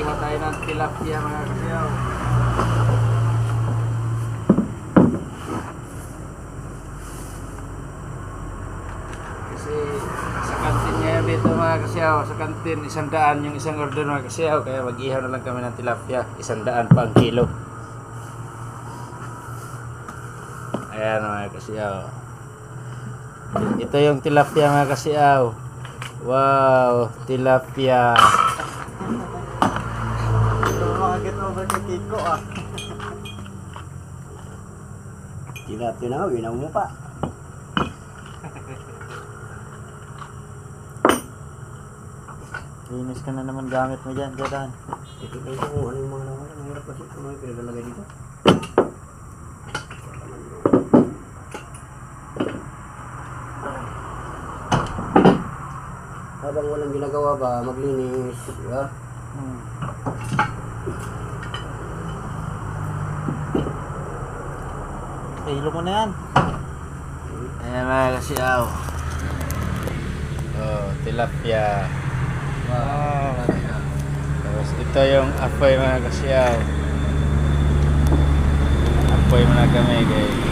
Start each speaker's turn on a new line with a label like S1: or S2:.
S1: Mag-ihaw tayo ng tilapia mga kasiyaw. Kasi sa kantin ngayon dito mga kasiyaw, sa kantin 100 yung isang order mga kasiyaw. Kaya mag-ihaw na lang kami ng tilapia, 100 pa ang kilo. Ayan mga kasiyaw. Ito yung tilapia mga kasiyaw. Wow, tilapia.
S2: Makakit over kay Kiko ah.
S3: Tilapia na, ginaw mo pa.
S2: Linis ka na naman gamit mo dyan, Jordan.
S3: Ito ko kung ano yung mga naman. Mahirap kasi kung ano yung pinagalagay dito. Habang walang ginagawa ba, maglinis. Diba?
S2: Hilo mo na yan.
S1: Ayan mga kasiyaw. Oh, tilapia. Wow. Tapos ito yung apoy mga kasiyaw. Apoy muna kami guys.